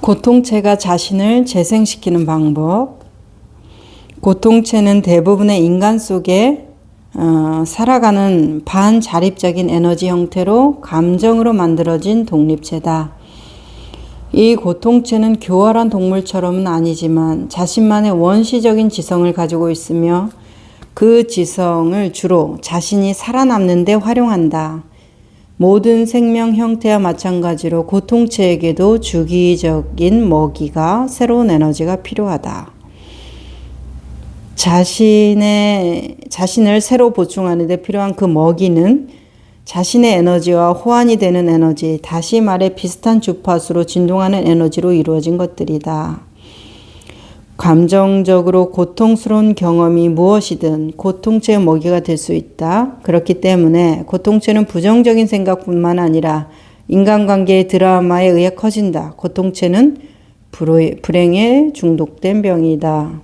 고통체가 자신을 재생시키는 방법. 고통체는 대부분의 인간 속에 살아가는 반자립적인 에너지 형태로 감정으로 만들어진 독립체다. 이 고통체는 교활한 동물처럼은 아니지만 자신만의 원시적인 지성을 가지고 있으며 그 지성을 주로 자신이 살아남는 데 활용한다. 모든 생명 형태와 마찬가지로 고통체에게도 주기적인 먹이가 새로운 에너지가 필요하다. 자신을 새로 보충하는 데 필요한 그 먹이는 자신의 에너지와 호환이 되는 에너지, 다시 말해 비슷한 주파수로 진동하는 에너지로 이루어진 것들이다. 감정적으로 고통스러운 경험이 무엇이든 고통체의 먹이가 될 수 있다. 그렇기 때문에 고통체는 부정적인 생각뿐만 아니라 인간관계의 드라마에 의해 커진다. 고통체는 불행에 중독된 병이다.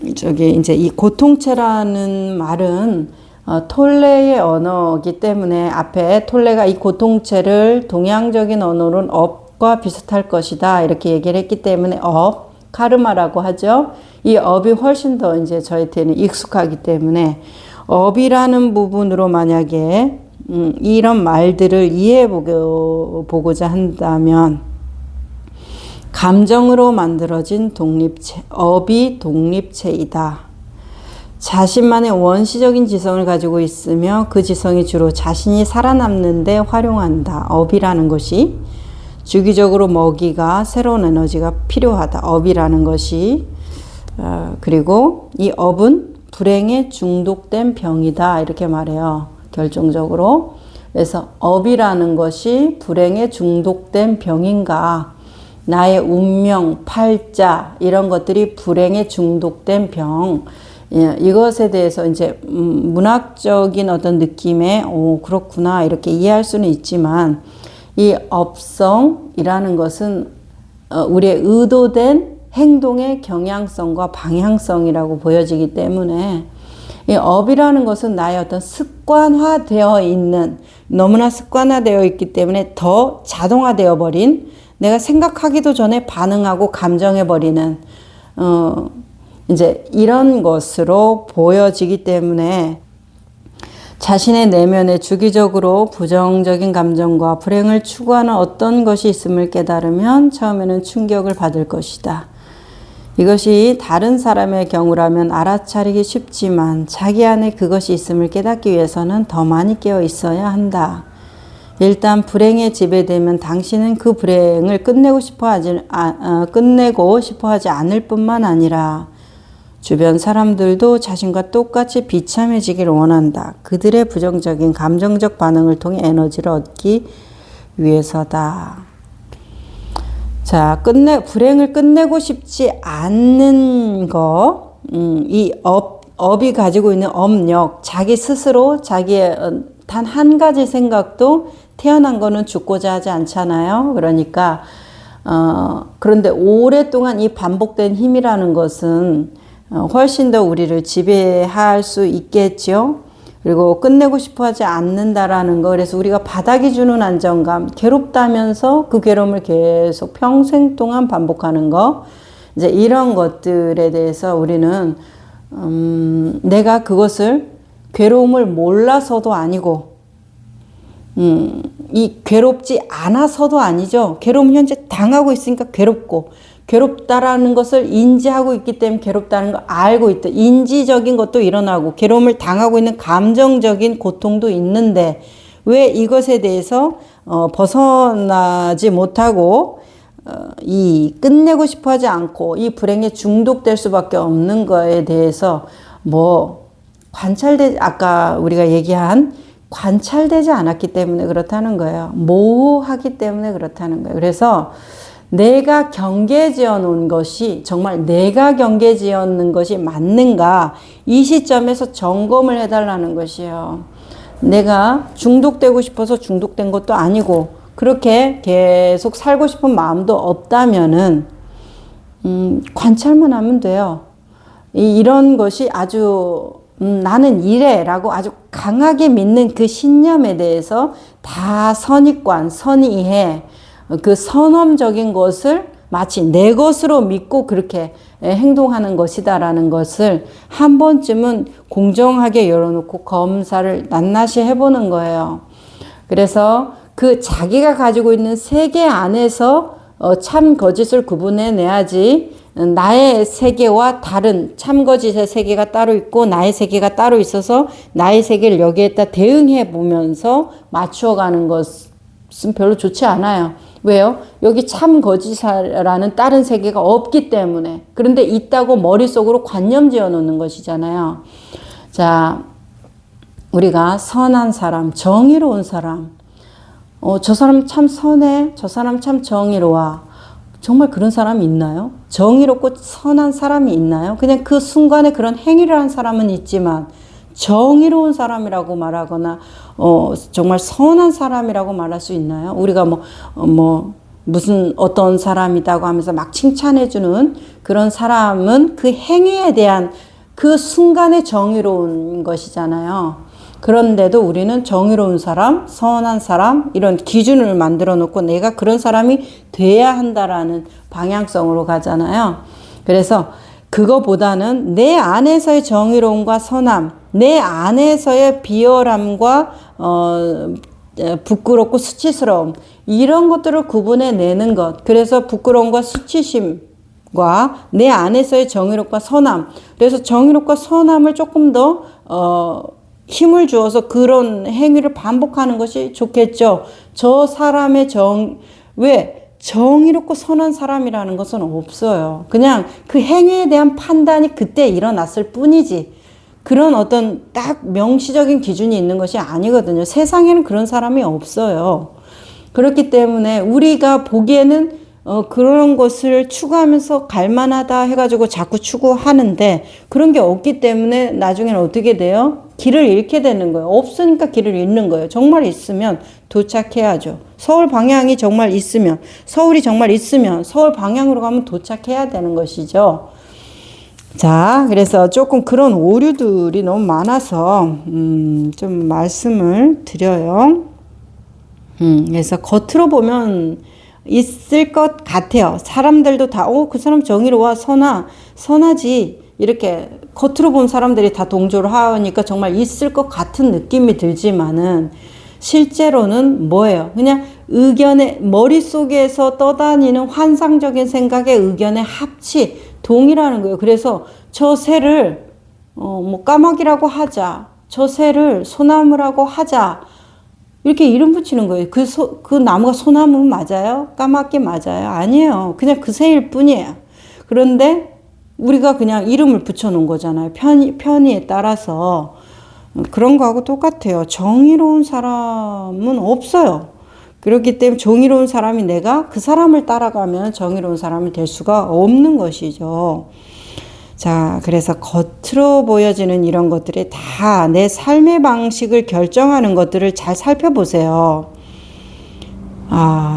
이제 이 고통체라는 말은 톨레의 언어이기 때문에 앞에 톨레가 이 고통체를 동양적인 언어로는 업과 비슷할 것이다 이렇게 얘기를 했기 때문에 업, 카르마라고 하죠. 이 업이 훨씬 더 이제 저희한테는 익숙하기 때문에 업이라는 부분으로 만약에 이런 말들을 이해해 보고자 한다면 감정으로 만들어진 독립체, 업이 독립체이다. 자신만의 원시적인 지성을 가지고 있으며 그 지성이 주로 자신이 살아남는 데 활용한다. 업이라는 것이 주기적으로 먹이가 새로운 에너지가 필요하다. 업이라는 것이 그리고 이 업은 불행에 중독된 병이다. 이렇게 말해요. 결정적으로. 그래서 업이라는 것이 불행에 중독된 병인가? 나의 운명, 팔자 이런 것들이 불행에 중독된 병. 이것에 대해서 이제 문학적인 어떤 느낌에 그렇구나 이렇게 이해할 수는 있지만 이 업성이라는 것은 우리의 의도된 행동의 경향성과 방향성이라고 보여지기 때문에 이 업이라는 것은 나의 어떤 습관화되어 있는 너무나 습관화되어 있기 때문에 더 자동화되어 버린 내가 생각하기도 전에 반응하고 감정해버리는 이제 이런 것으로 보여지기 때문에 자신의 내면에 주기적으로 부정적인 감정과 불행을 추구하는 어떤 것이 있음을 깨달으면 처음에는 충격을 받을 것이다. 이것이 다른 사람의 경우라면 알아차리기 쉽지만 자기 안에 그것이 있음을 깨닫기 위해서는 더 많이 깨어 있어야 한다. 일단 불행에 지배되면 당신은 그 불행을 끝내고 싶어 하지 않을 뿐만 아니라 주변 사람들도 자신과 똑같이 비참해지기를 원한다. 그들의 부정적인 감정적 반응을 통해 에너지를 얻기 위해서다. 자, 불행을 끝내고 싶지 않는 거, 이 업이 가지고 있는 업력, 자기 스스로 자기의 단 한 가지 생각도 태어난 거는 죽고자 하지 않잖아요. 그러니까 그런데 오랫동안 이 반복된 힘이라는 것은 훨씬 더 우리를 지배할 수 있겠죠. 그리고 끝내고 싶어 하지 않는다라는 거. 그래서 우리가 바닥이 주는 안정감, 괴롭다면서 그 괴로움을 계속 평생 동안 반복하는 거. 이제 이런 것들에 대해서 우리는 내가 그것을 괴로움을 몰라서도 아니고 이 괴롭지 않아서도 아니죠. 괴로움 현재 당하고 있으니까 괴롭다라는 것을 인지하고 있기 때문에 괴롭다는 걸 알고 있다. 인지적인 것도 일어나고 괴로움을 당하고 있는 감정적인 고통도 있는데 왜 이것에 대해서 벗어나지 못하고 이 끝내고 싶어 하지 않고 이 불행에 중독될 수밖에 없는 거에 대해서 아까 우리가 얘기한 관찰되지 않았기 때문에 그렇다는 거예요. 모호하기 때문에 그렇다는 거예요. 그래서 내가 경계 지어 놓은 것이 정말 내가 경계 지어 놓은 것이 맞는가 이 시점에서 점검을 해달라는 것이에요. 내가 중독되고 싶어서 중독된 것도 아니고 그렇게 계속 살고 싶은 마음도 없다면은 관찰만 하면 돼요. 이런 것이 아주 나는 이래 라고 아주 강하게 믿는 그 신념에 대해서 다 선입관, 선이해 그 선험적인 것을 마치 내 것으로 믿고 그렇게 행동하는 것이다라는 것을 한 번쯤은 공정하게 열어놓고 검사를 낱낱이 해보는 거예요. 그래서 그 자기가 가지고 있는 세계 안에서 참 거짓을 구분해내야지 나의 세계와 다른 참 거짓의 세계가 따로 있고 나의 세계가 따로 있어서 나의 세계를 여기에다 대응해 보면서 맞추어가는 것은 별로 좋지 않아요. 왜요? 여기 참 거짓이라는 다른 세계가 없기 때문에. 그런데 있다고 머릿속으로 관념 지어 놓는 것이잖아요. 자, 우리가 선한 사람, 정의로운 사람, 저 사람 참 선해, 저 사람 참 정의로워. 정말 그런 사람이 있나요? 정의롭고 선한 사람이 있나요? 그냥 그 순간에 그런 행위를 한 사람은 있지만 정의로운 사람이라고 말하거나 정말 선한 사람이라고 말할 수 있나요? 우리가 무슨 어떤 사람이다고 하면서 막 칭찬해주는 그런 사람은 그 행위에 대한 그 순간의 정의로운 것이잖아요. 그런데도 우리는 정의로운 사람, 선한 사람 이런 기준을 만들어 놓고 내가 그런 사람이 돼야 한다라는 방향성으로 가잖아요. 그래서 그거보다는 내 안에서의 정의로움과 선함, 내 안에서의 비열함과 부끄럽고 수치스러움 이런 것들을 구분해내는 것. 그래서 부끄러움과 수치심과 내 안에서의 정의롭과 선함. 그래서 정의롭과 선함을 조금 더 힘을 주어서 그런 행위를 반복하는 것이 좋겠죠. 저 사람의 왜 정의롭고 선한 사람이라는 것은 없어요. 그냥 그 행위에 대한 판단이 그때 일어났을 뿐이지 그런 어떤 딱 명시적인 기준이 있는 것이 아니거든요. 세상에는 그런 사람이 없어요. 그렇기 때문에 우리가 보기에는 그런 것을 추구하면서 갈만하다 해가지고 자꾸 추구하는데 그런 게 없기 때문에 나중에는 어떻게 돼요? 길을 잃게 되는 거예요. 없으니까 길을 잃는 거예요. 정말 있으면 도착해야죠. 서울 방향이 정말 있으면, 서울이 정말 있으면 서울 방향으로 가면 도착해야 되는 것이죠. 자, 그래서 조금 그런 오류들이 너무 많아서 좀 말씀을 드려요. 그래서 겉으로 보면 있을 것 같아요. 사람들도 다, 그 사람 정의로워, 선하지. 이렇게 겉으로 본 사람들이 다 동조를 하니까 정말 있을 것 같은 느낌이 들지만은 실제로는 뭐예요? 그냥 머릿속에서 떠다니는 환상적인 생각의 의견의 합치, 동이라는 거예요. 그래서 저 새를, 까마귀라고 하자. 저 새를 소나무라고 하자. 이렇게 이름 붙이는 거예요. 그 나무가 소나무 맞아요? 까맣게 맞아요? 아니에요. 그냥 그 새일 뿐이에요. 그런데 우리가 그냥 이름을 붙여놓은 거잖아요. 편의에 따라서. 그런 거하고 똑같아요. 정의로운 사람은 없어요. 그렇기 때문에 정의로운 사람이 내가 그 사람을 따라가면 정의로운 사람이 될 수가 없는 것이죠. 자, 그래서 겉으로 보여지는 이런 것들이 다 내 삶의 방식을 결정하는 것들을 잘 살펴보세요.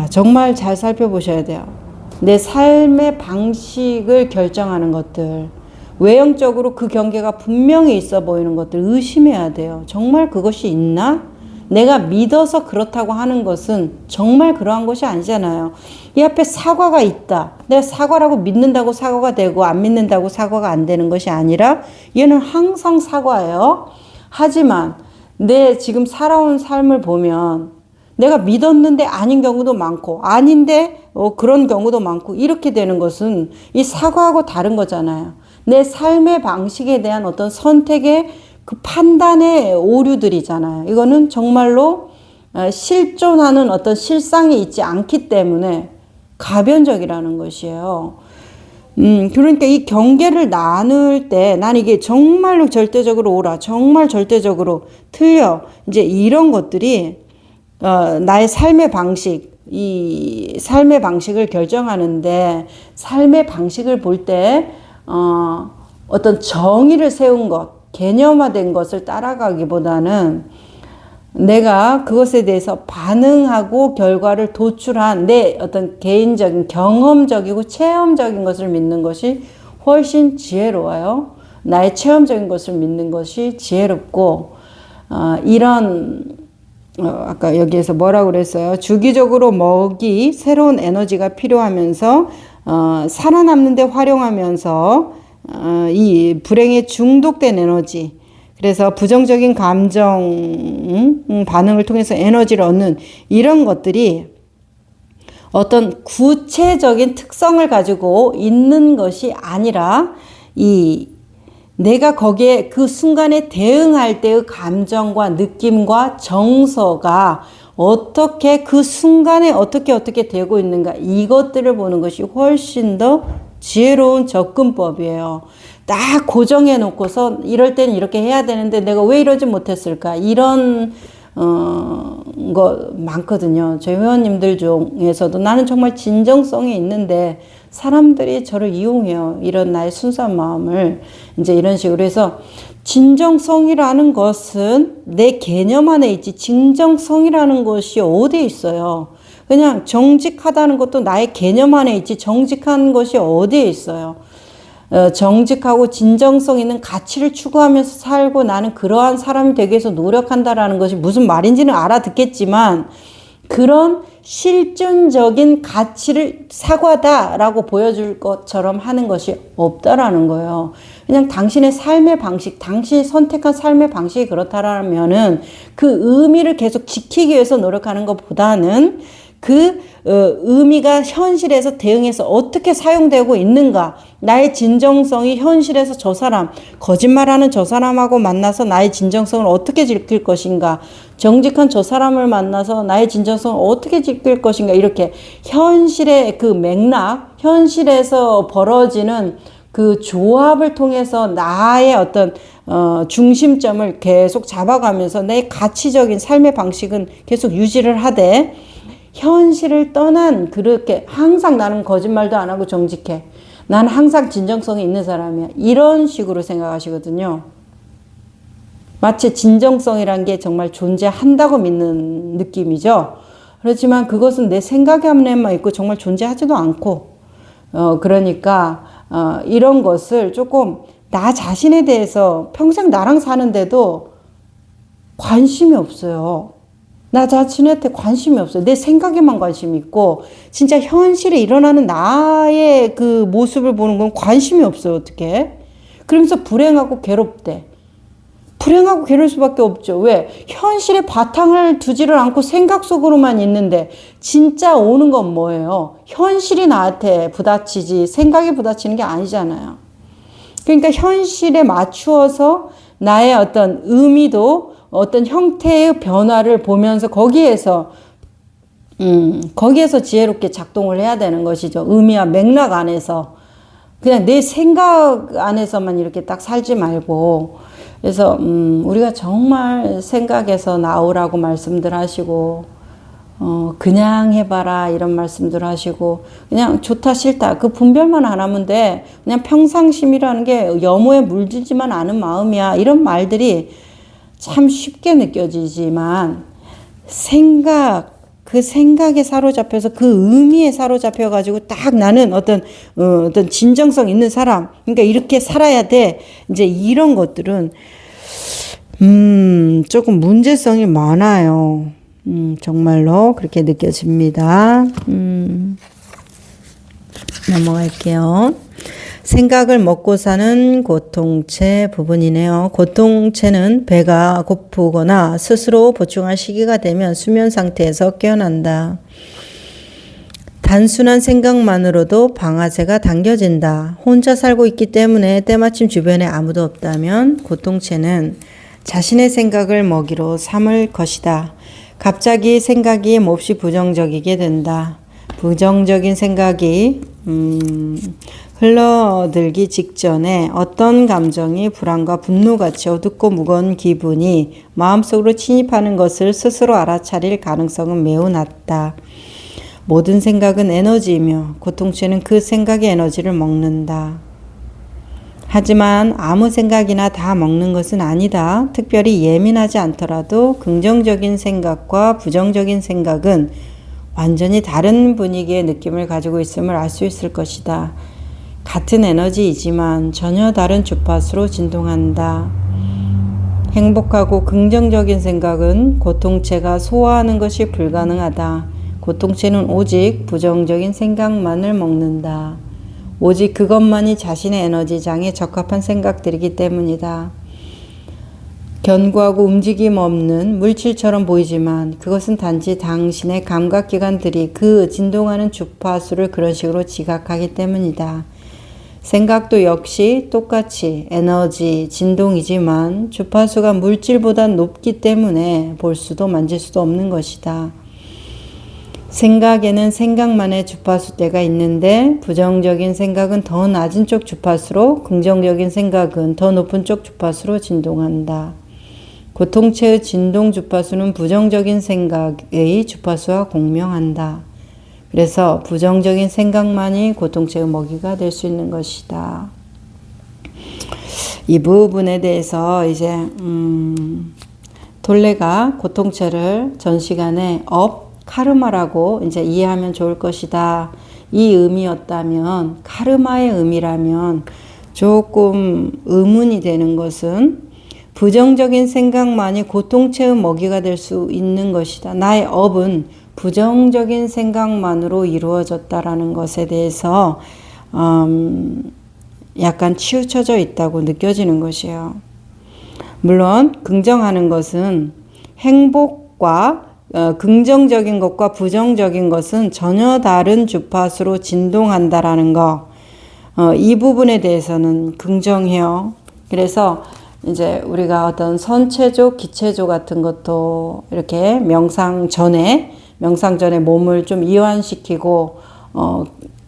정말 잘 살펴보셔야 돼요. 내 삶의 방식을 결정하는 것들. 외형적으로 그 경계가 분명히 있어 보이는 것들 의심해야 돼요. 정말 그것이 있나? 내가 믿어서 그렇다고 하는 것은 정말 그러한 것이 아니잖아요. 이 앞에 사과가 있다. 내가 사과라고 믿는다고 사과가 되고 안 믿는다고 사과가 안 되는 것이 아니라 얘는 항상 사과예요. 하지만 내 지금 살아온 삶을 보면 내가 믿었는데 아닌 경우도 많고 아닌데 그런 경우도 많고 이렇게 되는 것은 이 사과하고 다른 거잖아요. 내 삶의 방식에 대한 어떤 선택의 그 판단의 오류들이잖아요. 이거는 정말로 실존하는 어떤 실상이 있지 않기 때문에 가변적이라는 것이에요. 그러니까 이 경계를 나눌 때 난 이게 정말로 절대적으로 옳아, 정말 절대적으로 틀려. 이제 이런 것들이 나의 삶의 방식, 이 삶의 방식을 결정하는데 삶의 방식을 볼 때 어떤 정의를 세운 것, 개념화된 것을 따라가기보다는 내가 그것에 대해서 반응하고 결과를 도출한 내 어떤 개인적인 경험적이고 체험적인 것을 믿는 것이 훨씬 지혜로워요. 나의 체험적인 것을 믿는 것이 지혜롭고 이런 아까 여기에서 뭐라고 그랬어요? 주기적으로 먹이, 새로운 에너지가 필요하면서 살아남는 데 활용하면서 이 불행에 중독된 에너지, 그래서 부정적인 감정 반응을 통해서 에너지를 얻는 이런 것들이 어떤 구체적인 특성을 가지고 있는 것이 아니라 내가 거기에 그 순간에 대응할 때의 감정과 느낌과 정서가 어떻게 그 순간에 어떻게 되고 있는가, 이것들을 보는 것이 훨씬 더 지혜로운 접근법이에요. 딱 고정해 놓고서 이럴 때는 이렇게 해야 되는데 내가 왜 이러지 못했을까, 이런 거 많거든요. 저희 회원님들 중에서도 나는 정말 진정성이 있는데 사람들이 저를 이용해요. 이런 나의 순수한 마음을 이제 이런 식으로 해서, 진정성이라는 것은 내 개념 안에 있지, 진정성이라는 것이 어디에 있어요? 그냥 정직하다는 것도 나의 개념 안에 있지, 정직한 것이 어디에 있어요? 정직하고 진정성 있는 가치를 추구하면서 살고 나는 그러한 사람이 되기 위해서 노력한다라는 것이 무슨 말인지는 알아듣겠지만, 그런 실존적인 가치를 사과다라고 보여줄 것처럼 하는 것이 없다라는 거예요. 그냥 당신의 삶의 방식, 당신이 선택한 삶의 방식이 그렇다라면은 그 의미를 계속 지키기 위해서 노력하는 것보다는 그 의미가 현실에서 대응해서 어떻게 사용되고 있는가, 나의 진정성이 현실에서 저 사람, 거짓말하는 저 사람하고 만나서 나의 진정성을 어떻게 지킬 것인가, 정직한 저 사람을 만나서 나의 진정성을 어떻게 지킬 것인가, 이렇게 현실의 그 맥락, 현실에서 벌어지는 그 조합을 통해서 나의 어떤 중심점을 계속 잡아가면서 내 가치적인 삶의 방식은 계속 유지를 하되, 현실을 떠난, 그렇게 항상 나는 거짓말도 안 하고 정직해, 나는 항상 진정성이 있는 사람이야, 이런 식으로 생각하시거든요. 마치 진정성이란 게 정말 존재한다고 믿는 느낌이죠. 그렇지만 그것은 내 생각 안에만 있고 정말 존재하지도 않고, 그러니까 이런 것을 조금 나 자신에 대해서 평생 나랑 사는데도 관심이 없어요. 나 자신한테 관심이 없어요. 내 생각에만 관심이 있고, 진짜 현실에 일어나는 나의 그 모습을 보는 건 관심이 없어요. 어떻게? 그러면서 불행하고 괴롭대. 불행하고 괴로울 수밖에 없죠. 왜? 현실에 바탕을 두지를 않고 생각 속으로만 있는데, 진짜 오는 건 뭐예요? 현실이 나한테 부딪히지 생각이 부딪히는 게 아니잖아요. 그러니까 현실에 맞추어서 나의 어떤 의미도 어떤 형태의 변화를 보면서 거기에서 지혜롭게 작동을 해야 되는 것이죠. 의미와 맥락 안에서. 그냥 내 생각 안에서만 이렇게 딱 살지 말고. 그래서 우리가 정말 생각에서 나오라고 말씀들 하시고, 그냥 해봐라 이런 말씀들 하시고, 그냥 좋다 싫다 그 분별만 안 하면 돼, 그냥 평상심이라는 게 염호에 물들지만 않은 마음이야, 이런 말들이 참 쉽게 느껴지지만, 그 생각에 사로잡혀서 그 의미에 사로잡혀 가지고 딱 나는 어떤 진정성 있는 사람, 그러니까 이렇게 살아야 돼, 이제 이런 것들은 조금 문제성이 많아요. 정말로 그렇게 느껴집니다. 넘어갈게요. 생각을 먹고 사는 고통체 부분이네요. 고통체는 배가 고프거나 스스로 보충할 시기가 되면 수면 상태에서 깨어난다. 단순한 생각만으로도 방아쇠가 당겨진다. 혼자 살고 있기 때문에 때마침 주변에 아무도 없다면 고통체는 자신의 생각을 먹이로 삼을 것이다. 갑자기 생각이 몹시 부정적이게 된다. 부정적인 생각이 흘러들기 직전에 어떤 감정이 불안과 분노같이 어둡고 무거운 기분이 마음속으로 침입하는 것을 스스로 알아차릴 가능성은 매우 낮다. 모든 생각은 에너지이며 고통체는 그 생각의 에너지를 먹는다. 하지만 아무 생각이나 다 먹는 것은 아니다. 특별히 예민하지 않더라도 긍정적인 생각과 부정적인 생각은 완전히 다른 분위기의 느낌을 가지고 있음을 알 수 있을 것이다. 같은 에너지이지만 전혀 다른 주파수로 진동한다. 행복하고 긍정적인 생각은 고통체가 소화하는 것이 불가능하다. 고통체는 오직 부정적인 생각만을 먹는다. 오직 그것만이 자신의 에너지장에 적합한 생각들이기 때문이다. 견고하고 움직임 없는 물질처럼 보이지만 그것은 단지 당신의 감각기관들이 그 진동하는 주파수를 그런 식으로 지각하기 때문이다. 생각도 역시 똑같이 에너지, 진동이지만 주파수가 물질보다 높기 때문에 볼 수도 만질 수도 없는 것이다. 생각에는 생각만의 주파수대가 있는데 부정적인 생각은 더 낮은 쪽 주파수로, 긍정적인 생각은 더 높은 쪽 주파수로 진동한다. 고통체의 진동 주파수는 부정적인 생각의 주파수와 공명한다. 그래서 부정적인 생각만이 고통체의 먹이가 될 수 있는 것이다. 이 부분에 대해서 이제 돌레가 고통체를 전 시간에 카르마라고 이제 이해하면 좋을 것이다. 이 의미였다면, 카르마의 의미라면 조금 의문이 되는 것은 부정적인 생각만이 고통체의 먹이가 될 수 있는 것이다. 나의 업은 부정적인 생각만으로 이루어졌다라는 것에 대해서 약간 치우쳐져 있다고 느껴지는 것이에요. 물론 긍정하는 것은 행복과 긍정적인 것과 부정적인 것은 전혀 다른 주파수로 진동한다라는 거, 이 부분에 대해서는 긍정해요. 그래서 이제 우리가 어떤 선체조, 기체조 같은 것도 이렇게 명상 전에 몸을 좀 이완시키고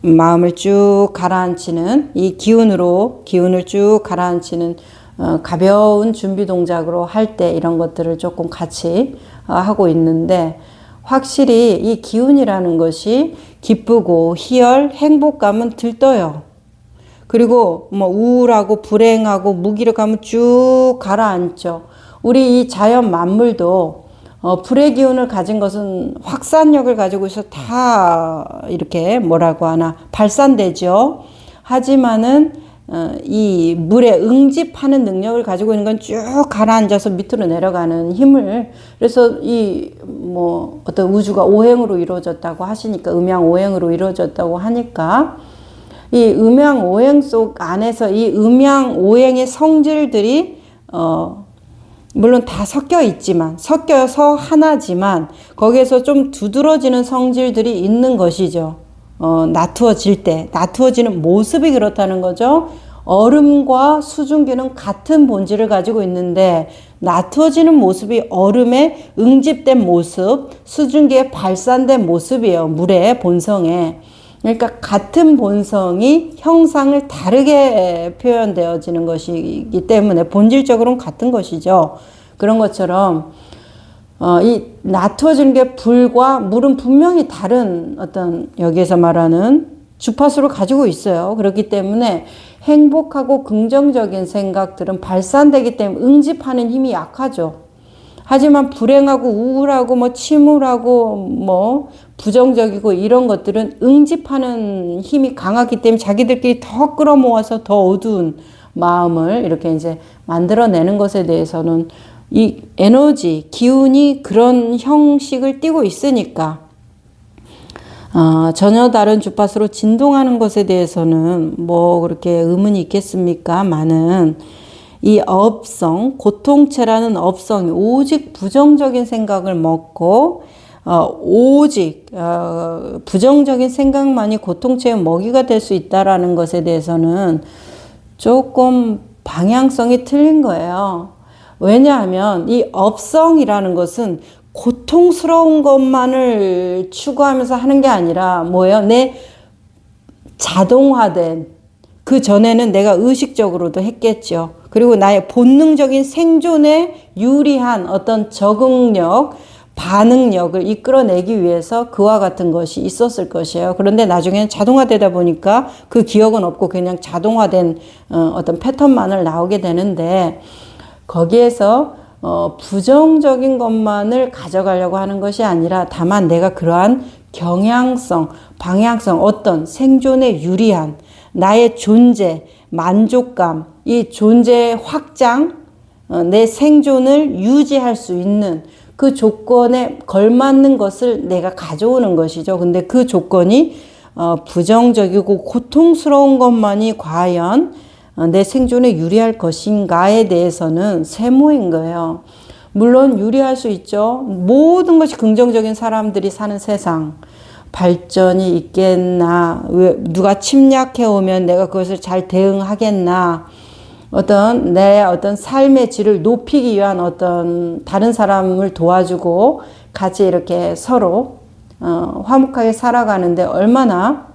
마음을 쭉 가라앉히는 이 기운을 쭉 가라앉히는 가벼운 준비 동작으로 할 때 이런 것들을 조금 같이 하고 있는데, 확실히 이 기운이라는 것이 기쁘고 희열, 행복감은 들떠요. 그리고 뭐 우울하고 불행하고 무기력하면 쭉 가라앉죠. 우리 이 자연 만물도 불의 기운을 가진 것은 확산력을 가지고 있어 다 이렇게 뭐라고 하나 발산되죠. 하지만은 이 물에 응집하는 능력을 가지고 있는 건 쭉 가라앉아서 밑으로 내려가는 힘을, 그래서 이 뭐 어떤 우주가 오행으로 이루어졌다고 하시니까, 음양 오행으로 이루어졌다고 하니까 이 음양 오행 속 안에서 이 음양 오행의 성질들이 물론 다 섞여 있지만, 섞여서 하나지만 거기에서 좀 두드러지는 성질들이 있는 것이죠. 나투어질 때, 나투어지는 모습이 그렇다는 거죠. 얼음과 수증기는 같은 본질을 가지고 있는데 나투어지는 모습이 얼음에 응집된 모습, 수증기에 발산된 모습이에요. 물의 본성에. 그러니까 같은 본성이 형상을 다르게 표현되어지는 것이기 때문에 본질적으로는 같은 것이죠. 그런 것처럼 이 나투어지는 게 불과 물은 분명히 다른 어떤 여기에서 말하는 주파수를 가지고 있어요. 그렇기 때문에 행복하고 긍정적인 생각들은 발산되기 때문에 응집하는 힘이 약하죠. 하지만 불행하고 우울하고 뭐 침울하고 뭐 부정적이고 이런 것들은 응집하는 힘이 강하기 때문에 자기들끼리 더 끌어모아서 더 어두운 마음을 이렇게 이제 만들어내는 것에 대해서는 이 에너지, 기운이 그런 형식을 띠고 있으니까 전혀 다른 주파수로 진동하는 것에 대해서는 뭐 그렇게 의문이 있겠습니까마는 이 업성, 고통체라는 업성이 오직 부정적인 생각을 먹고 오직 부정적인 생각만이 고통체의 먹이가 될 수 있다라는 것에 대해서는 조금 방향성이 틀린 거예요. 왜냐하면 이 업성이라는 것은 고통스러운 것만을 추구하면서 하는 게 아니라 뭐예요? 내 자동화된, 그 전에는 내가 의식적으로도 했겠죠. 그리고 나의 본능적인 생존에 유리한 어떤 적응력, 반응력을 이끌어내기 위해서 그와 같은 것이 있었을 것이에요. 그런데 나중에는 자동화되다 보니까 그 기억은 없고 그냥 자동화된 어떤 패턴만을 나오게 되는데, 거기에서 부정적인 것만을 가져가려고 하는 것이 아니라 다만 내가 그러한 경향성, 방향성, 어떤 생존에 유리한 나의 존재, 만족감, 이 존재의 확장, 내 생존을 유지할 수 있는 그 조건에 걸맞는 것을 내가 가져오는 것이죠. 근데 그 조건이 부정적이고 고통스러운 것만이 과연 내 생존에 유리할 것인가에 대해서는 세모인 거예요. 물론 유리할 수 있죠. 모든 것이 긍정적인 사람들이 사는 세상. 발전이 있겠나? 누가 침략해 오면 내가 그것을 잘 대응하겠나? 내 어떤 삶의 질을 높이기 위한 어떤 다른 사람을 도와주고 같이 이렇게 서로 화목하게 살아가는데 얼마나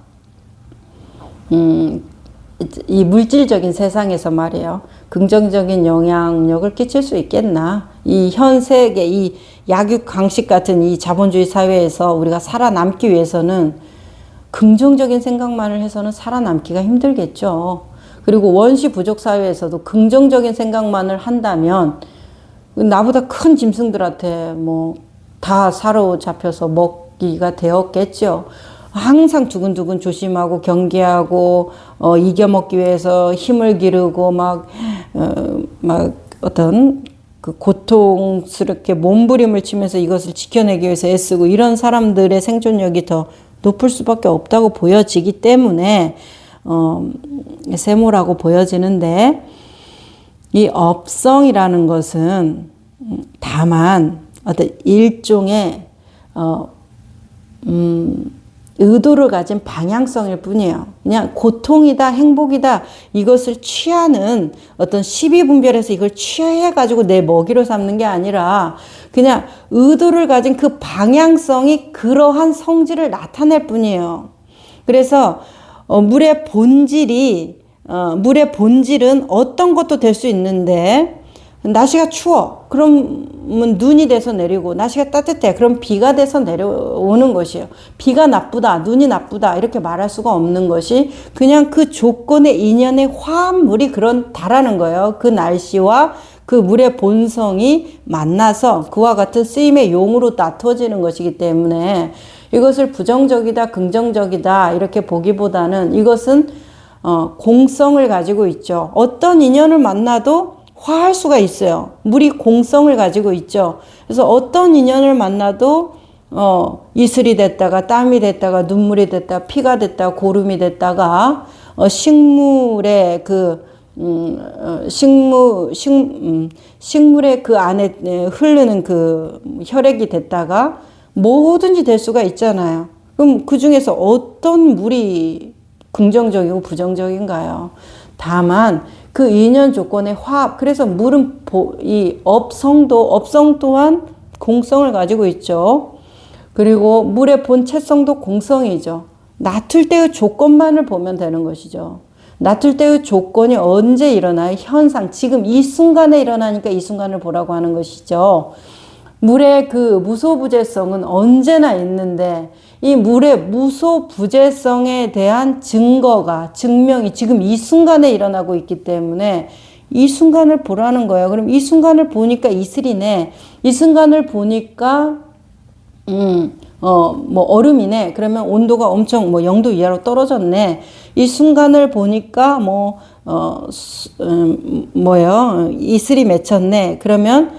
이 물질적인 세상에서 말이에요. 긍정적인 영향력을 끼칠 수 있겠나? 이 현 세계, 이 약육강식 같은 이 자본주의 사회에서 우리가 살아남기 위해서는 긍정적인 생각만을 해서는 살아남기가 힘들겠죠. 그리고 원시 부족 사회에서도 긍정적인 생각만을 한다면 나보다 큰 짐승들한테 뭐 다 사로잡혀서 먹기가 되었겠죠. 항상 두근두근 조심하고 경계하고 이겨먹기 위해서 힘을 기르고 막 어떤 그 고통스럽게 몸부림을 치면서 이것을 지켜내기 위해서 애쓰고 이런 사람들의 생존력이 더 높을 수밖에 없다고 보여지기 때문에 세모라고 보여지는데, 이 업성이라는 것은 다만 어떤 일종의 의도를 가진 방향성일 뿐이에요. 그냥 고통이다, 행복이다, 이것을 취하는 어떤 시비분별해서 이걸 취해가지고 내 먹이로 삼는 게 아니라 그냥 의도를 가진 그 방향성이 그러한 성질을 나타낼 뿐이에요. 그래서 물의 본질은 어떤 것도 될 수 있는데, 날씨가 추워. 그러면 눈이 돼서 내리고, 날씨가 따뜻해. 그럼 비가 돼서 내려오는 것이에요. 비가 나쁘다, 눈이 나쁘다, 이렇게 말할 수가 없는 것이 그냥 그 조건의 인연의 화합물이 그렇다라는 거예요. 그 날씨와 그 물의 본성이 만나서 그와 같은 쓰임의 용으로 나타지는 것이기 때문에 이것을 부정적이다, 긍정적이다, 이렇게 보기보다는 이것은 공성을 가지고 있죠. 어떤 인연을 만나도 화할 수가 있어요. 물이 공성을 가지고 있죠. 그래서 어떤 인연을 만나도 이슬이 됐다가 땀이 됐다가 눈물이 됐다가 피가 됐다가 고름이 됐다가 식물의 식물의 그 안에 흐르는 그 혈액이 됐다가 뭐든지 될 수가 있잖아요. 그럼 그 중에서 어떤 물이 긍정적이고 부정적인가요? 다만 그 인연 조건의 화합. 그래서 물은 이 업성 또한 공성을 가지고 있죠. 그리고 물의 본체성도 공성이죠. 낮을 때의 조건만을 보면 되는 것이죠. 낮을 때의 조건이 언제 일어나요? 현상, 지금 이 순간에 일어나니까 이 순간을 보라고 하는 것이죠. 물의 그 무소부재성은 언제나 있는데, 이 물의 무소부재성에 대한 증명이 지금 이 순간에 일어나고 있기 때문에 이 순간을 보라는 거예요. 그럼 이 순간을 보니까 이슬이네. 이 순간을 보니까 뭐 얼음이네. 그러면 온도가 엄청 0도 이하로 떨어졌네. 이 순간을 보니까 이슬이 맺혔네. 그러면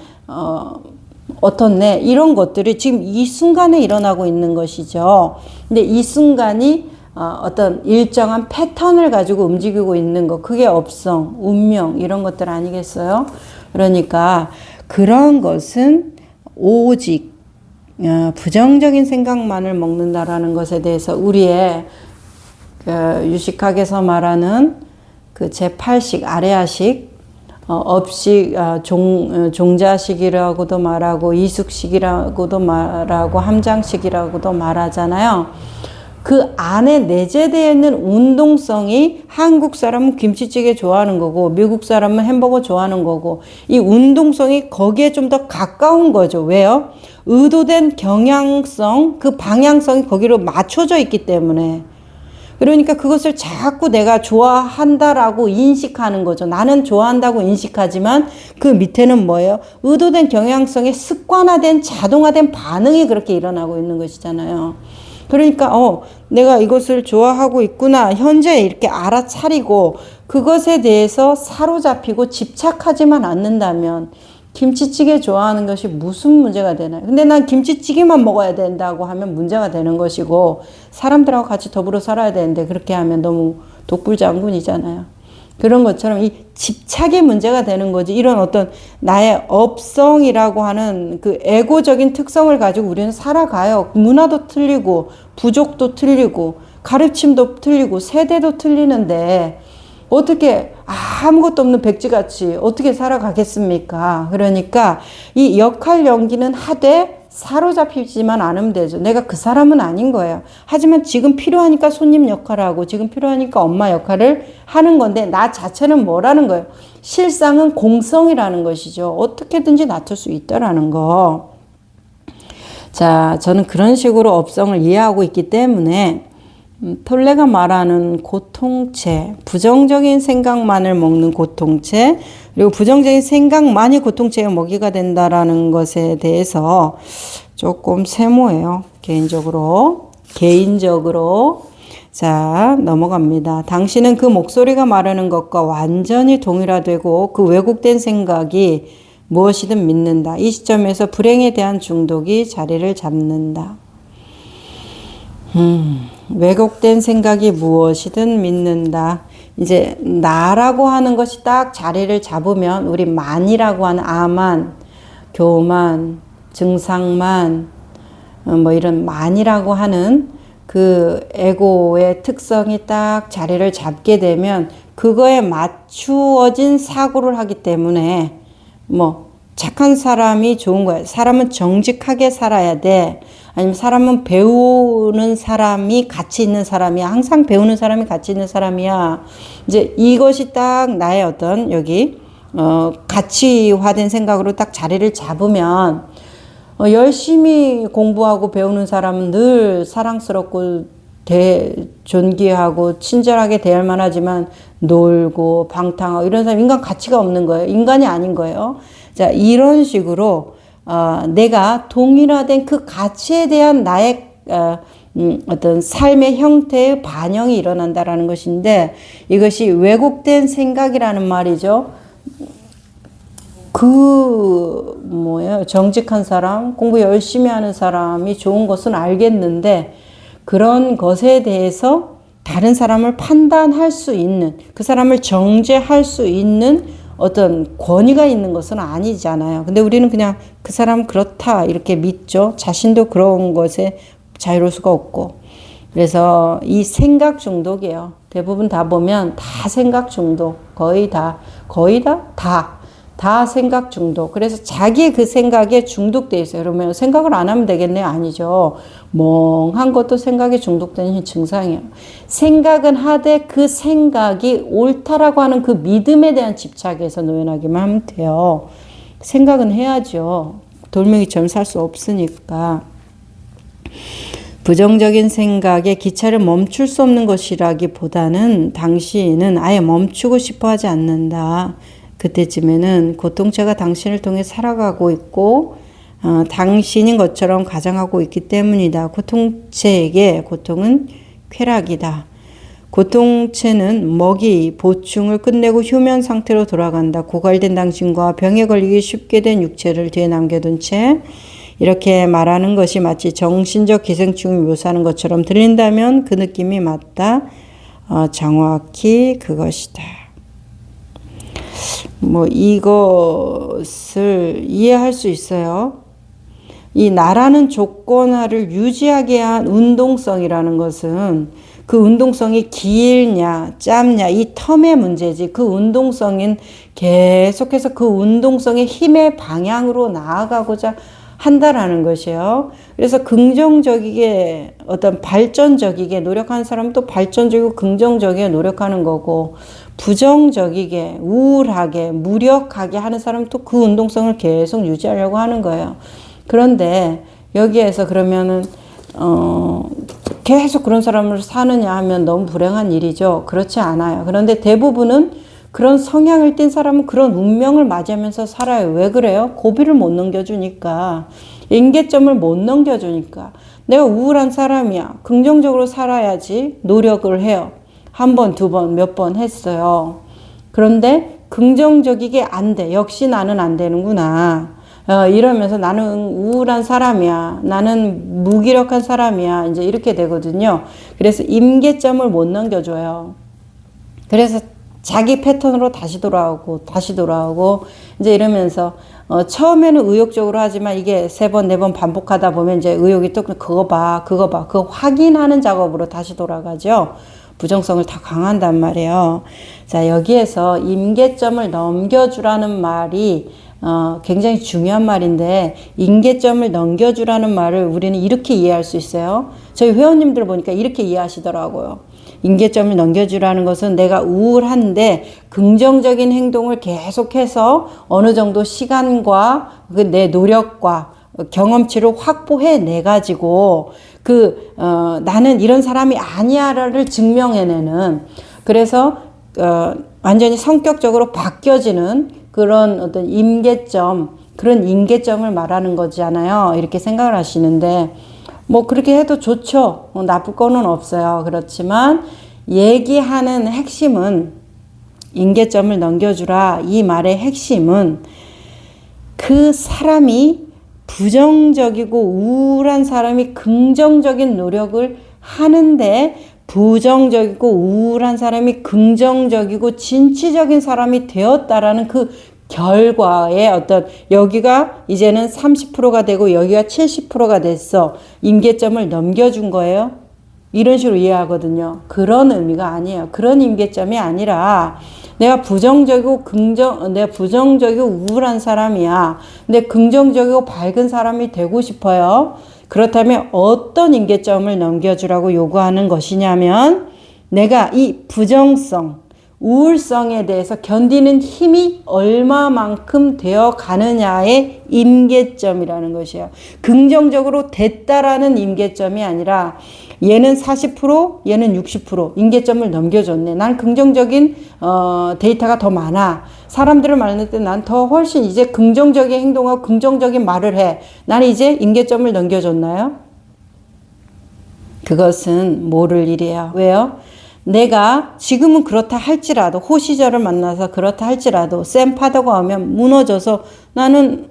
어떻네. 이런 것들이 지금 이 순간에 일어나고 있는 것이죠. 근데 이 순간이 어떤 일정한 패턴을 가지고 움직이고 있는 것, 그게 업성, 운명, 이런 것들 아니겠어요? 그러니까 그런 것은 오직 부정적인 생각만을 먹는다라는 것에 대해서 우리의 유식학에서 말하는 그 제8식, 아레아식, 업식, 종자식이라고도 말하고 이숙식이라고도 말하고 함장식이라고도 말하잖아요. 그 안에 내재되어 있는 운동성이 한국 사람은 김치찌개 좋아하는 거고 미국 사람은 햄버거 좋아하는 거고, 이 운동성이 거기에 좀 더 가까운 거죠. 왜요? 의도된 경향성, 그 방향성이 거기로 맞춰져 있기 때문에. 그러니까 그것을 자꾸 내가 좋아한다라고 인식하는 거죠. 나는 좋아한다고 인식하지만 그 밑에는 뭐예요? 의도된 경향성의 습관화된 자동화된 반응이 그렇게 일어나고 있는 것이잖아요. 그러니까 내가 이것을 좋아하고 있구나 현재 이렇게 알아차리고 그것에 대해서 사로잡히고 집착하지만 않는다면 김치찌개 좋아하는 것이 무슨 문제가 되나요? 근데 난 김치찌개만 먹어야 된다고 하면 문제가 되는 것이고 사람들하고 같이 더불어 살아야 되는데 그렇게 하면 너무 독불장군이잖아요. 그런 것처럼 이 집착의 문제가 되는 거지. 이런 어떤 나의 업성이라고 하는 그 에고적인 특성을 가지고 우리는 살아가요. 문화도 틀리고 부족도 틀리고 가르침도 틀리고 세대도 틀리는데 어떻게 아무것도 없는 백지같이 어떻게 살아가겠습니까? 그러니까 이 역할 연기는 하되 사로잡히지만 않으면 되죠. 내가 그 사람은 아닌 거예요. 하지만 지금 필요하니까 손님 역할을 하고 지금 필요하니까 엄마 역할을 하는 건데 나 자체는 뭐라는 거예요? 실상은 공성이라는 것이죠. 어떻게든지 놔둘 수 있다라는 거. 자, 저는 그런 식으로 업성을 이해하고 있기 때문에 톨레가 말하는 고통체, 부정적인 생각만을 먹는 고통체, 그리고 부정적인 생각만이 고통체의 먹이가 된다라는 것에 대해서 조금 세모해요. 개인적으로. 자, 넘어갑니다. 당신은 그 목소리가 말하는 것과 완전히 동일화되고 그 왜곡된 생각이 무엇이든 믿는다. 이 시점에서 불행에 대한 중독이 자리를 잡는다. 왜곡된 생각이 무엇이든 믿는다. 이제 나라고 하는 것이 딱 자리를 잡으면 우리 만이라고 하는 아만, 교만, 증상만, 뭐 이런 만이라고 하는 그 에고의 특성이 딱 자리를 잡게 되면 그거에 맞추어진 사고를 하기 때문에 뭐 착한 사람이 좋은 거야. 사람은 정직하게 살아야 돼. 아니면 사람은 배우는 사람이 가치 있는 사람이야. 항상 배우는 사람이 가치 있는 사람이야. 이제 이것이 딱 나의 어떤 여기 가치화된 생각으로 딱 자리를 잡으면 열심히 공부하고 배우는 사람은 늘 사랑스럽고 존귀하고 친절하게 대할 만하지만 놀고 방탕하고 이런 사람 인간 가치가 없는 거예요. 인간이 아닌 거예요. 자, 이런 식으로 내가 동일화된 그 가치에 대한 나의 어떤 삶의 형태의 반영이 일어난다라는 것인데 이것이 왜곡된 생각이라는 말이죠. 정직한 사람, 공부 열심히 하는 사람이 좋은 것은 알겠는데 그런 것에 대해서 다른 사람을 판단할 수 있는, 그 사람을 정죄할 수 있는 어떤 권위가 있는 것은 아니잖아요. 근데 우리는 그냥 그 사람 그렇다 이렇게 믿죠. 자신도 그런 것에 자유로울 수가 없고. 그래서 이 생각 중독이에요. 대부분 다 보면 다 생각 중독. 거의 다 생각 중독. 그래서 자기의 그 생각에 중독돼 있어요. 그러면 생각을 안 하면 되겠네? 아니죠. 멍한 것도 생각에 중독되는 증상이에요. 생각은 하되 그 생각이 옳다라고 하는 그 믿음에 대한 집착에서 노연하기만 하면 돼요. 생각은 해야죠. 돌멩이처럼 살 수 없으니까. 부정적인 생각에 기차를 멈출 수 없는 것이라기보다는 당신은 아예 멈추고 싶어 하지 않는다. 그때쯤에는 고통체가 당신을 통해 살아가고 있고 당신인 것처럼 가장하고 있기 때문이다. 고통체에게 고통은 쾌락이다. 고통체는 먹이, 보충을 끝내고 휴면 상태로 돌아간다. 고갈된 당신과 병에 걸리기 쉽게 된 육체를 뒤에 남겨둔 채 이렇게 말하는 것이 마치 정신적 기생충을 묘사하는 것처럼 들린다면 그 느낌이 맞다. 정확히 그것이다. 뭐 이것을 이해할 수 있어요. 이 나라는 조건화를 유지하게 한 운동성이라는 것은 그 운동성이 길냐 짧냐 이 텀의 문제지, 그 운동성은 계속해서 그 운동성의 힘의 방향으로 나아가고자 한다라는 것이에요. 그래서 긍정적이게 어떤 발전적이게 노력하는 사람은 또 발전적이고 긍정적이게 노력하는 거고, 부정적이게 우울하게 무력하게 하는 사람은 또 그 운동성을 계속 유지하려고 하는 거예요. 그런데 여기에서 그러면은 계속 그런 사람을 사느냐 하면 너무 불행한 일이죠. 그렇지 않아요. 그런데 대부분은 그런 성향을 띈 사람은 그런 운명을 맞이하면서 살아요. 왜 그래요? 고비를 못 넘겨주니까. 임계점을 못 넘겨주니까. 내가 우울한 사람이야. 긍정적으로 살아야지. 노력을 해요. 한 번, 두 번, 몇 번 했어요. 그런데 긍정적이게 안 돼. 역시 나는 안 되는구나. 이러면서 나는 우울한 사람이야. 나는 무기력한 사람이야. 이제 이렇게 되거든요. 그래서 임계점을 못 넘겨줘요. 그래서 자기 패턴으로 다시 돌아오고 이제 이러면서 처음에는 의욕적으로 하지만 이게 세 번, 네 번 반복하다 보면 이제 의욕이 또 그거 봐. 그거 확인하는 작업으로 다시 돌아가죠. 부정성을 다 강한단 말이에요. 자, 여기에서 임계점을 넘겨주라는 말이 굉장히 중요한 말인데, 임계점을 넘겨주라는 말을 우리는 이렇게 이해할 수 있어요. 저희 회원님들 보니까 이렇게 이해하시더라고요. 임계점을 넘겨주라는 것은 내가 우울한데 긍정적인 행동을 계속해서 어느 정도 시간과 내 노력과 경험치를 확보해 내 가지고 나는 이런 사람이 아니야를 증명해내는, 그래서 완전히 성격적으로 바뀌어지는 그런 어떤 임계점, 그런 임계점을 말하는 거잖아요. 이렇게 생각을 하시는데, 뭐 그렇게 해도 좋죠. 나쁠 거는 없어요. 그렇지만 얘기하는 핵심은, 임계점을 넘겨주라 이 말의 핵심은 그 사람이 부정적이고 우울한 사람이 긍정적인 노력을 하는데, 부정적이고 우울한 사람이 긍정적이고 진취적인 사람이 되었다라는 그 결과의 어떤, 여기가 이제는 30%가 되고 여기가 70%가 됐어. 임계점을 넘겨준 거예요. 이런 식으로 이해하거든요. 그런 의미가 아니에요. 그런 임계점이 아니라 내가 부정적이고 우울한 사람이야. 근데 긍정적이고 밝은 사람이 되고 싶어요. 그렇다면 어떤 임계점을 넘겨주라고 요구하는 것이냐면, 내가 이 부정성, 우울성에 대해서 견디는 힘이 얼마만큼 되어 가느냐의 임계점이라는 것이에요. 긍정적으로 됐다라는 임계점이 아니라 얘는 40%, 얘는 60% 임계점을 넘겨줬네. 난 긍정적인 데이터가 더 많아. 사람들을 만날 때 난 더 훨씬 이제 긍정적인 행동하고 긍정적인 말을 해. 나는 이제 임계점을 넘겨줬나요? 그것은 모를 일이에요. 왜요? 내가 지금은 그렇다 할지라도, 호시절을 만나서 그렇다 할지라도 쌤파더가 오면 무너져서 나는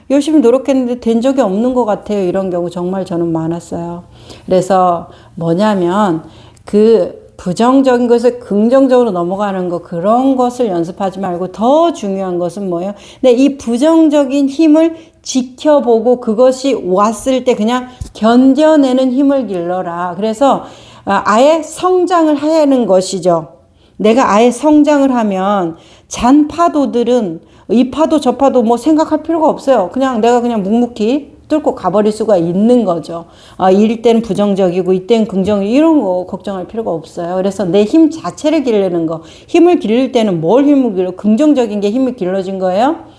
열심히 노력했는데 된 적이 없는 것 같아요. 이런 경우 정말 저는 많았어요. 그래서 뭐냐면 그 부정적인 것을 긍정적으로 넘어가는 거, 그런 것을 연습하지 말고 더 중요한 것은 뭐예요? 네, 이 부정적인 힘을 지켜보고 그것이 왔을 때 그냥 견뎌내는 힘을 길러라. 그래서 아예 성장을 하는 것이죠. 내가 아예 성장을 하면 잔파도들은 이 파도 저 파도 뭐 생각할 필요가 없어요. 그냥 내가 그냥 묵묵히 뚫고 가버릴 수가 있는 거죠. 이럴 때는 부정적이고 이때는 긍정이, 이런 거 걱정할 필요가 없어요. 그래서 내 힘 자체를 기르는 거. 힘을 기를 때는 뭘 힘을 길러? 긍정적인 게 힘을 길러진 거예요.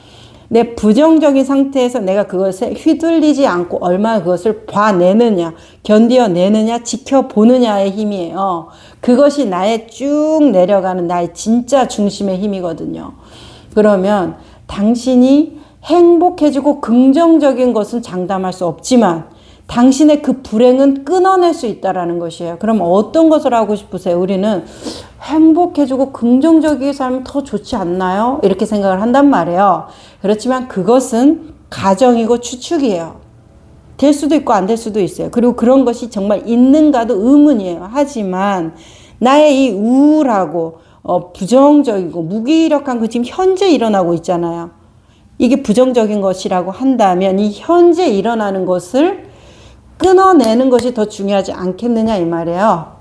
내 부정적인 상태에서 내가 그것에 휘둘리지 않고 얼마나 그것을 봐내느냐, 견뎌내느냐, 지켜보느냐의 힘이에요. 그것이 나의 쭉 내려가는 나의 진짜 중심의 힘이거든요. 그러면 당신이 행복해지고 긍정적인 것은 장담할 수 없지만 당신의 그 불행은 끊어낼 수 있다라는 것이에요. 그럼 어떤 것을 하고 싶으세요? 우리는 행복해지고 긍정적인 삶이 더 좋지 않나요? 이렇게 생각을 한단 말이에요. 그렇지만 그것은 가정이고 추측이에요. 될 수도 있고 안 될 수도 있어요. 그리고 그런 것이 정말 있는가도 의문이에요. 하지만 나의 이 우울하고 부정적이고 무기력한 그 지금 현재 일어나고 있잖아요. 이게 부정적인 것이라고 한다면 이 현재 일어나는 것을 끊어내는 것이 더 중요하지 않겠느냐 이 말이에요.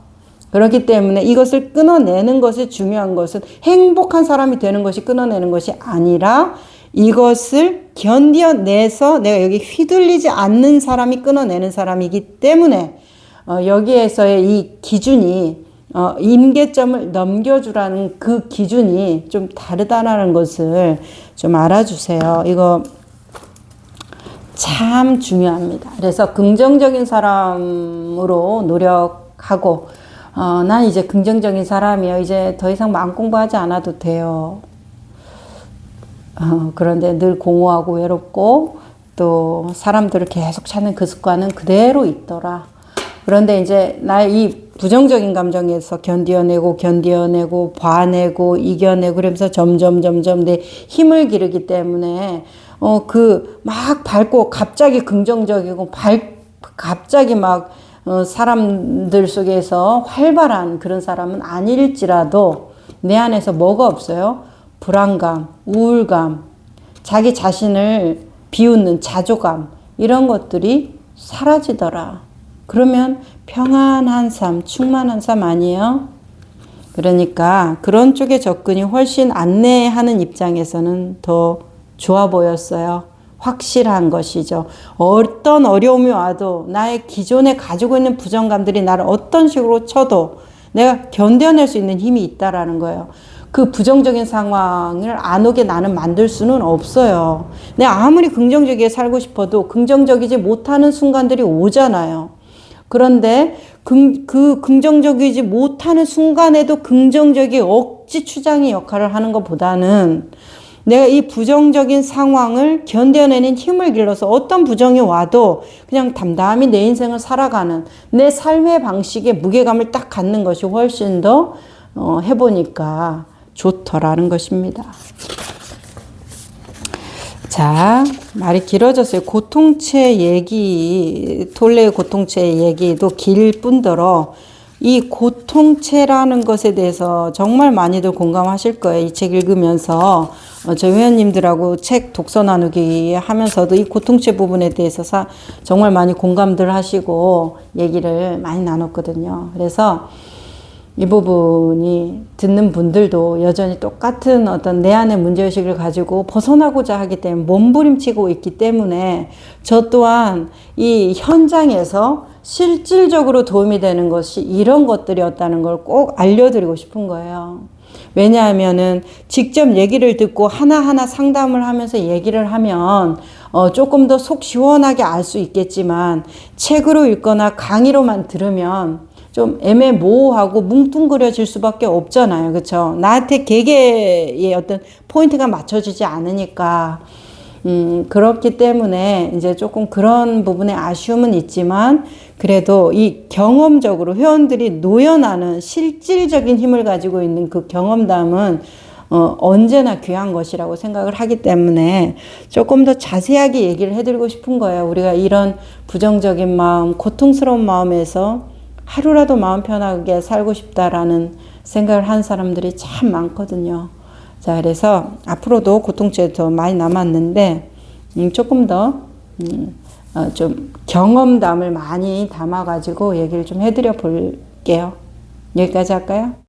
그렇기 때문에 이것을 끊어내는 것이 중요한 것은 행복한 사람이 되는 것이 끊어내는 것이 아니라 이것을 견뎌내서 내가 여기 휘둘리지 않는 사람이 끊어내는 사람이기 때문에 여기에서의 이 기준이 임계점을 넘겨주라는 그 기준이 좀 다르다는 것을 좀 알아주세요. 이거 참 중요합니다. 그래서 긍정적인 사람으로 노력하고 난 이제 긍정적인 사람이에요. 이제 더 이상 마음 공부하지 않아도 돼요. 그런데 늘 공허하고 외롭고 또 사람들을 계속 찾는 그 습관은 그대로 있더라. 그런데 이제 나의 이 부정적인 감정에서 견뎌내고 봐내고 이겨내고 그러면서 점점 내 힘을 기르기 때문에 막 밝고 갑자기 긍정적이고 갑자기 막 사람들 속에서 활발한 그런 사람은 아닐지라도 내 안에서 뭐가 없어요? 불안감, 우울감, 자기 자신을 비웃는 자조감, 이런 것들이 사라지더라. 그러면 평안한 삶, 충만한 삶 아니에요? 그러니까 그런 쪽의 접근이 훨씬 안내하는 입장에서는 더 좋아 보였어요. 확실한 것이죠. 어떤 어려움이 와도 나의 기존에 가지고 있는 부정감들이 나를 어떤 식으로 쳐도 내가 견뎌낼 수 있는 힘이 있다라는 거예요. 그 부정적인 상황을 안 오게 나는 만들 수는 없어요. 내가 아무리 긍정적이게 살고 싶어도 긍정적이지 못하는 순간들이 오잖아요. 그런데 그 긍정적이지 못하는 순간에도 긍정적인 억지 추장의 역할을 하는 것보다는 내가 이 부정적인 상황을 견뎌내는 힘을 길러서 어떤 부정이 와도 그냥 담담히 내 인생을 살아가는 내 삶의 방식에 무게감을 딱 갖는 것이 훨씬 더 해보니까 좋더라는 것입니다. 자, 말이 길어졌어요. 고통체 얘기, 톨레의 고통체 얘기도 길 뿐더러 이 고통체라는 것에 대해서 정말 많이들 공감하실 거예요. 이 책 읽으면서 저희 회원님들하고 책 독서 나누기 하면서도 이 고통체 부분에 대해서 정말 많이 공감들 하시고 얘기를 많이 나눴거든요. 그래서 이 부분이 듣는 분들도 여전히 똑같은 어떤 내 안의 문제의식을 가지고 벗어나고자 하기 때문에 몸부림치고 있기 때문에 저 또한 이 현장에서 실질적으로 도움이 되는 것이 이런 것들이었다는 걸 꼭 알려드리고 싶은 거예요. 왜냐하면은 직접 얘기를 듣고 하나하나 상담을 하면서 얘기를 하면 조금 더 속 시원하게 알 수 있겠지만 책으로 읽거나 강의로만 들으면 좀 애매모호하고 뭉뚱그려질 수밖에 없잖아요. 그렇죠? 나한테 개개의 어떤 포인트가 맞춰지지 않으니까 그렇기 때문에 이제 조금 그런 부분에 아쉬움은 있지만 그래도 이 경험적으로 회원들이 노연하는 실질적인 힘을 가지고 있는 그 경험담은 언제나 귀한 것이라고 생각을 하기 때문에 조금 더 자세하게 얘기를 해드리고 싶은 거예요. 우리가 이런 부정적인 마음, 고통스러운 마음에서 하루라도 마음 편하게 살고 싶다라는 생각을 한 사람들이 참 많거든요. 자, 그래서 앞으로도 고통체 더 많이 남았는데 조금 더 좀 경험담을 많이 담아가지고 얘기를 좀 해드려 볼게요. 여기까지 할까요?